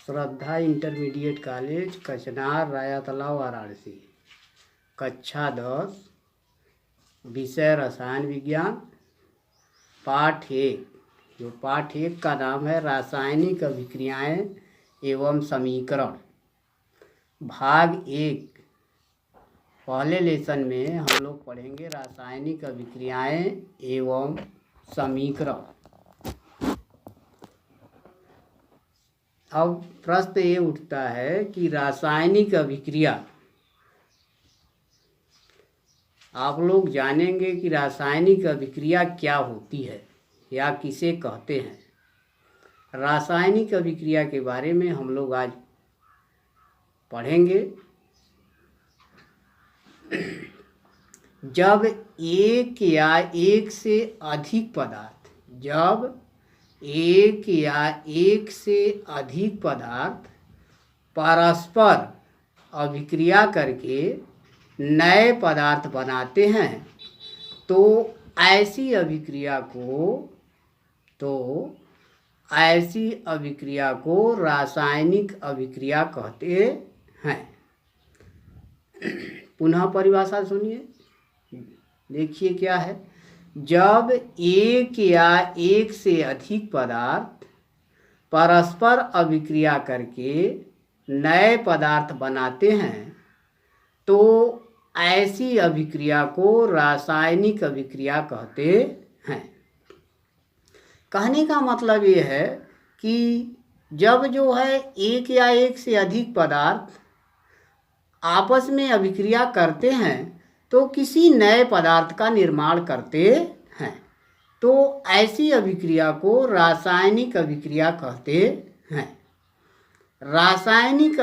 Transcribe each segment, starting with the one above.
श्रद्धा intermediate college कचनार राया तालाब वाराणसी। कक्षा 10 विषय रसायन विज्ञान पाठ 1। जो पाठ 1 का नाम है रासायनिक अभिक्रियाएं एवं समीकरण। भाग 1। पहले लेसन में हम लोग पढ़ेंगे रासायनिक अभिक्रियाएं एवं समीकरण। अब प्रश्न ये उठता है कि रासायनिक अभिक्रिया, आप लोग जानेंगे कि रासायनिक अभिक्रिया क्या होती है या किसे कहते हैं। रासायनिक अभिक्रिया के बारे में हम लोग आज पढ़ेंगे। जब एक या एक से अधिक पदार्थ परस्पर अभिक्रिया करके नए पदार्थ बनाते हैं तो ऐसी अभिक्रिया को रासायनिक अभिक्रिया कहते हैं। पुनः परिभाषा सुनिए, देखिए क्या है। जब एक या एक से अधिक पदार्थ परस्पर अभिक्रिया करके नए पदार्थ बनाते हैं तो ऐसी अभिक्रिया को रासायनिक अभिक्रिया कहते हैं। कहने का मतलब ये है कि जब जो है एक या एक से अधिक पदार्थ आपस में अभिक्रिया करते हैं तो किसी नए पदार्थ का निर्माण करते हैं, तो ऐसी अभिक्रिया को रासायनिक अभिक्रिया कहते हैं। रासायनिक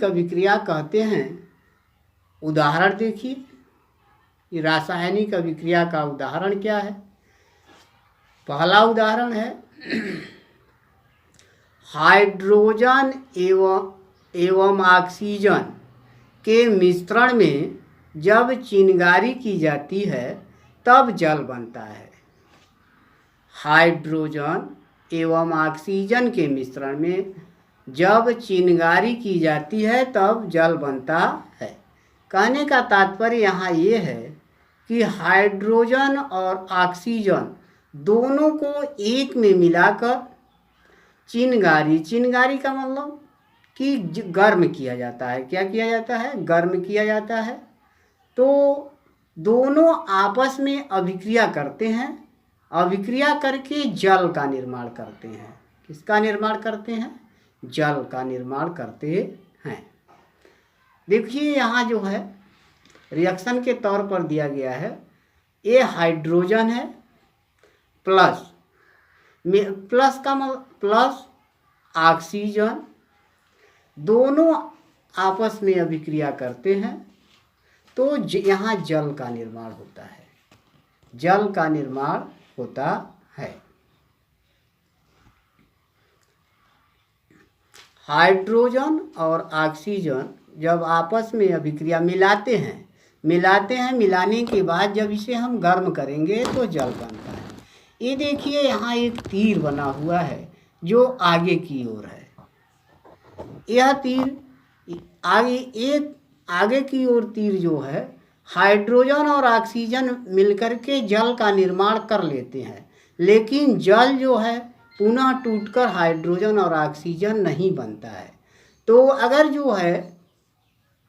अभिक्रिया कहते हैं। उदाहरण देखिए, ये रासायनिक अभिक्रिया का उदाहरण क्या है। पहला उदाहरण है हाइड्रोजन एवं ऑक्सीजन के मिश्रण में जब चिनगारी की जाती है तब जल बनता है। हाइड्रोजन एवं ऑक्सीजन के मिश्रण में जब चिनगारी की जाती है तब जल बनता है। कहने का तात्पर्य यहाँ ये है कि हाइड्रोजन और ऑक्सीजन दोनों को एक में मिलाकर चिनगारी का मतलब कि गर्म किया जाता है। क्या किया जाता है? गर्म किया जाता है। तो दोनों आपस में अभिक्रिया करते हैं, अभिक्रिया करके जल का निर्माण करते हैं। किसका निर्माण करते हैं? जल का निर्माण करते हैं। देखिए यहाँ जो है रिएक्शन के तौर पर दिया गया है, ये हाइड्रोजन है प्लस का मतलब प्लस ऑक्सीजन, दोनों आपस में अभिक्रिया करते हैं तो यहाँ जल का निर्माण होता है। जल का निर्माण होता है। हाइड्रोजन और ऑक्सीजन जब आपस में अभिक्रिया मिलाते हैं, मिलाने के बाद जब इसे हम गर्म करेंगे तो जल बनता है। ये देखिए यहाँ एक तीर बना हुआ है जो आगे की ओर है। यह तीर आगे की ओर तीर जो है, हाइड्रोजन और ऑक्सीजन मिलकर के जल का निर्माण कर लेते हैं, लेकिन जल जो है पुनः टूटकर हाइड्रोजन और ऑक्सीजन नहीं बनता है। तो अगर जो है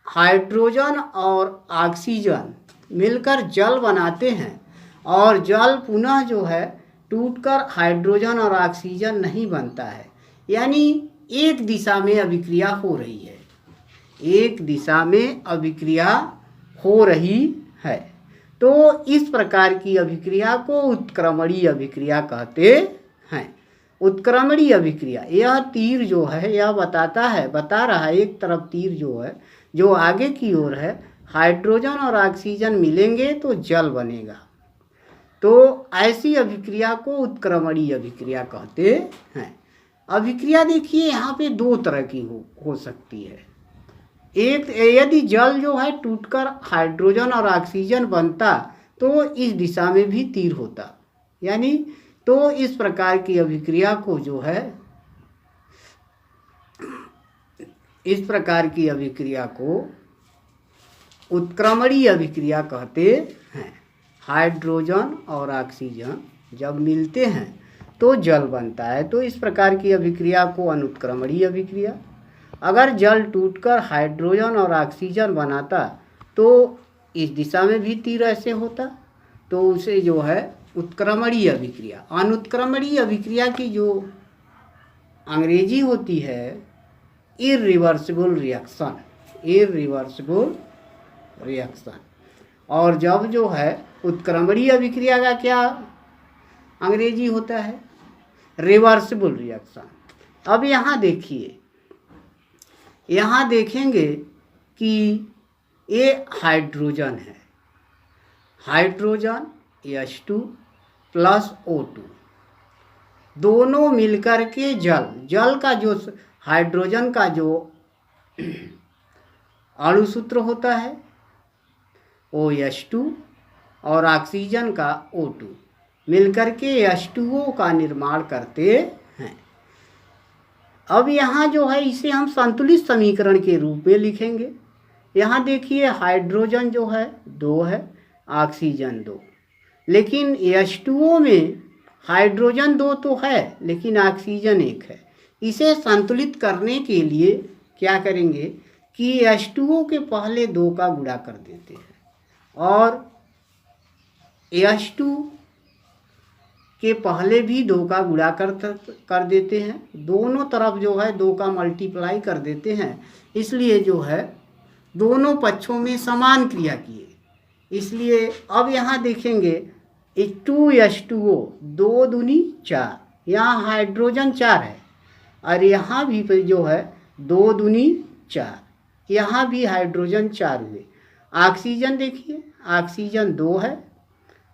हाइड्रोजन और ऑक्सीजन मिलकर जल बनाते हैं और जल पुनः जो है टूटकर हाइड्रोजन और ऑक्सीजन नहीं बनता है, यानी एक दिशा में अभिक्रिया हो रही है। एक दिशा में अभिक्रिया हो रही है तो इस प्रकार की अभिक्रिया को उत्क्रमणीय अभिक्रिया कहते हैं। उत्क्रमणीय अभिक्रिया, यह तीर जो है यह बता रहा है एक तरफ तीर जो है जो आगे की ओर है, हाइड्रोजन और ऑक्सीजन मिलेंगे तो जल बनेगा। तो ऐसी अभिक्रिया को उत्क्रमणीय अभिक्रिया कहते हैं। अभिक्रिया देखिए यहाँ पे दो तरह की हो सकती है। एक, यदि जल जो है टूटकर हाइड्रोजन और ऑक्सीजन बनता तो इस दिशा में भी तीर होता, यानी तो इस प्रकार की अभिक्रिया को जो है, इस प्रकार की अभिक्रिया को उत्क्रमणीय अभिक्रिया कहते हैं। हाइड्रोजन और ऑक्सीजन जब मिलते हैं तो जल बनता है, तो इस प्रकार की अभिक्रिया को अनुत्क्रमणीय अभिक्रिया। अगर जल टूटकर हाइड्रोजन और ऑक्सीजन बनाता तो इस दिशा में भी तीर ऐसे होता, तो उसे जो है उत्क्रमणीय अभिक्रिया। अनुत्क्रमणीय अभिक्रिया की जो अंग्रेजी होती है इर्रिवर्सिबल रिएक्शन, इर्रिवर्सिबल रिएक्शन। और जब जो है उत्क्रमणीय अभिक्रिया का क्या अंग्रेजी होता है, रिवर्सिबल रिएक्शन। अब यहाँ देखिए, यहाँ देखेंगे कि ये हाइड्रोजन है, हाइड्रोजन H2 प्लस O2 दोनों मिलकर के जल का जो हाइड्रोजन का जो अणुसूत्र होता है OH2 और ऑक्सीजन का O2 मिलकर के H2O का निर्माण करते हैं। अब यहाँ जो है इसे हम संतुलित समीकरण के रूप में लिखेंगे। यहाँ देखिए हाइड्रोजन जो है 2 है, ऑक्सीजन 2, लेकिन H2O में हाइड्रोजन 2 तो है लेकिन ऑक्सीजन 1 है। इसे संतुलित करने के लिए क्या करेंगे कि H2O के पहले 2 का गुणा कर देते हैं और H2 के पहले भी 2 का गुणा कर देते हैं। दोनों तरफ जो है 2 का मल्टीप्लाई कर देते हैं, इसलिए जो है दोनों पक्षों में समान क्रिया किए। इसलिए अब यहाँ देखेंगे 2H2O 2 दूनी 4, यहाँ हाइड्रोजन 4 है और यहाँ भी जो है 2 दूनी 4, यहाँ भी हाइड्रोजन 4 हुए। ऑक्सीजन देखिए, ऑक्सीजन 2 है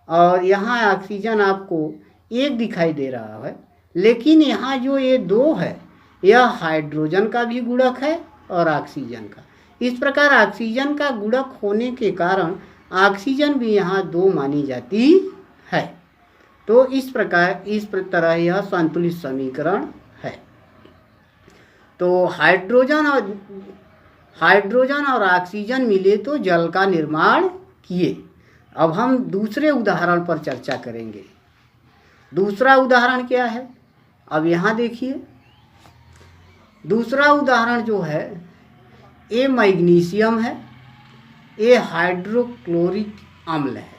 और यहाँ ऑक्सीजन आपको 1 दिखाई दे रहा है, लेकिन यहाँ जो ये 2 है यह हाइड्रोजन का भी गुणक है और ऑक्सीजन का। इस प्रकार ऑक्सीजन का गुणक होने के कारण ऑक्सीजन भी यहाँ 2 मानी जाती है। तो इस तरह यह संतुलित समीकरण है। तो हाइड्रोजन और ऑक्सीजन मिले तो जल का निर्माण किए। अब हम दूसरे उदाहरण पर चर्चा करेंगे। दूसरा उदाहरण क्या है, अब यहाँ देखिए दूसरा उदाहरण जो है ये मैग्नीशियम है, ये हाइड्रोक्लोरिक अम्ल है।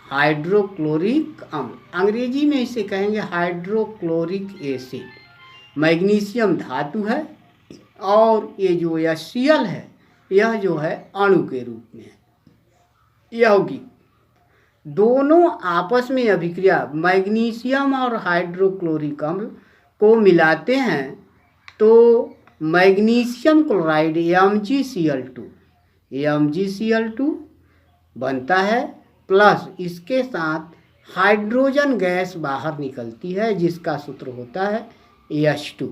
हाइड्रोक्लोरिक अम्ल अंग्रेजी में इसे कहेंगे हाइड्रोक्लोरिक एसिड। मैग्नीशियम धातु है और ये जो HCl है यह जो है अणु के रूप में है, यौगिक। दोनों आपस में अभिक्रिया मैग्नीशियम और हाइड्रोक्लोरिक अम्ल को मिलाते हैं तो मैग्नीशियम क्लोराइड MgCl2 बनता है, प्लस इसके साथ हाइड्रोजन गैस बाहर निकलती है जिसका सूत्र होता है H2।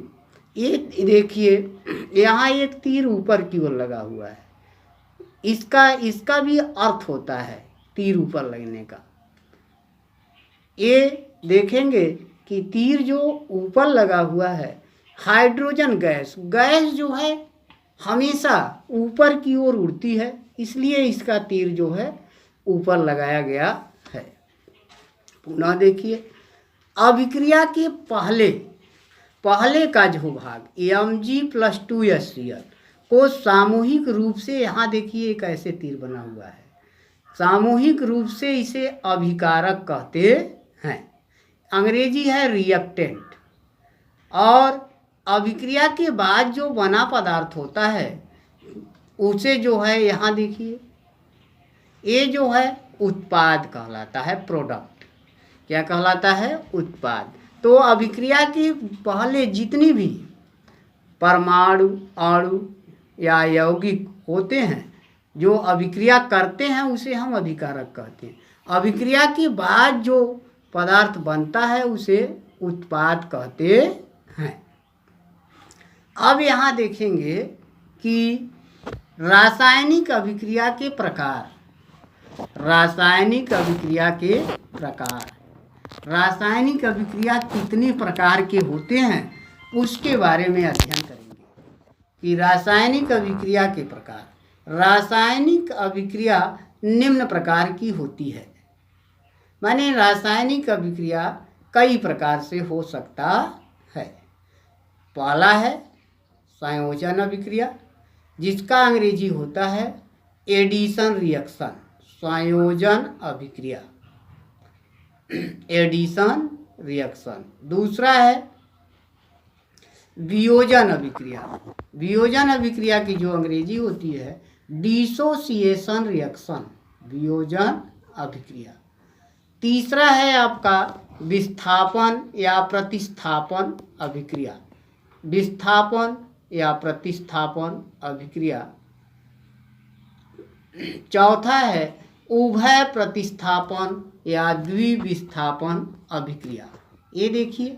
ये देखिए यहाँ एक तीर ऊपर की ओर लगा हुआ है, इसका भी अर्थ होता है तीर ऊपर लगने का। ये देखेंगे कि तीर जो ऊपर लगा हुआ है हाइड्रोजन गैस जो है हमेशा ऊपर की ओर उड़ती है, इसलिए इसका तीर जो है ऊपर लगाया गया है। पुनः देखिए अभिक्रिया के पहले का जो भाग Mg+2HCl को सामूहिक रूप से, यहाँ देखिए एक ऐसे तीर बना हुआ है, सामूहिक रूप से इसे अभिकारक कहते हैं। अंग्रेजी है रिएक्टेंट। और अभिक्रिया के बाद जो बना पदार्थ होता है उसे जो है यहाँ देखिए ये जो है उत्पाद कहलाता है, प्रोडक्ट। क्या कहलाता है? उत्पाद। तो अभिक्रिया के पहले जितनी भी परमाणु, अणु या यौगिक होते हैं जो अभिक्रिया करते हैं उसे हम अभिकारक कहते हैं। अभिक्रिया के बाद जो पदार्थ बनता है उसे उत्पाद कहते हैं। अब यहाँ देखेंगे कि रासायनिक अभिक्रिया के प्रकार। रासायनिक अभिक्रिया कितने प्रकार के होते हैं उसके बारे में अध्ययन करेंगे कि रासायनिक अभिक्रिया के प्रकार। रासायनिक अभिक्रिया निम्न प्रकार की होती है, माने रासायनिक अभिक्रिया कई प्रकार से हो सकता है। पहला है संयोजन अभिक्रिया, जिसका अंग्रेजी होता है एडिशन रिएक्शन, संयोजन अभिक्रिया, एडिशन रिएक्शन। दूसरा है वियोजन अभिक्रिया। वियोजन अभिक्रिया की जो अंग्रेजी होती है डिसोसिएशन रिएक्शन, वियोजन अभिक्रिया। तीसरा है आपका विस्थापन या प्रतिस्थापन अभिक्रिया, विस्थापन या प्रतिस्थापन अभिक्रिया। चौथा है उभय प्रतिस्थापन या द्विविस्थापन अभिक्रिया। ये देखिए,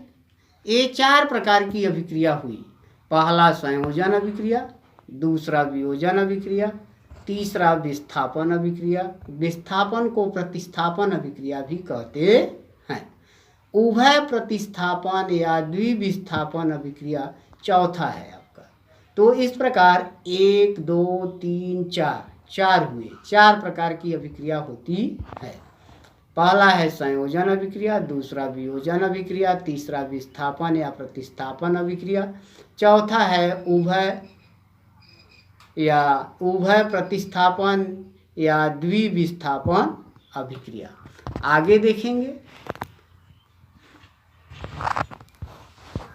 ये 4 प्रकार की अभिक्रिया हुई। पहला संयोजन अभिक्रिया, दूसरा वियोजन अभिक्रिया, तीसरा विस्थापन अभिक्रिया, विस्थापन को प्रतिस्थापन अभिक्रिया भी कहते हैं। उभय प्रतिस्थापन या द्विविस्थापन अभिक्रिया चौथा है आपका। तो इस प्रकार 1 2 3 4 हुए, 4 प्रकार की अभिक्रिया होती है। पहला है संयोजन अभिक्रिया, दूसरा वियोजन अभिक्रिया, तीसरा विस्थापन या प्रतिस्थापन अभिक्रिया, चौथा है उभय प्रतिस्थापन या द्विविस्थापन अभिक्रिया। आगे देखेंगे।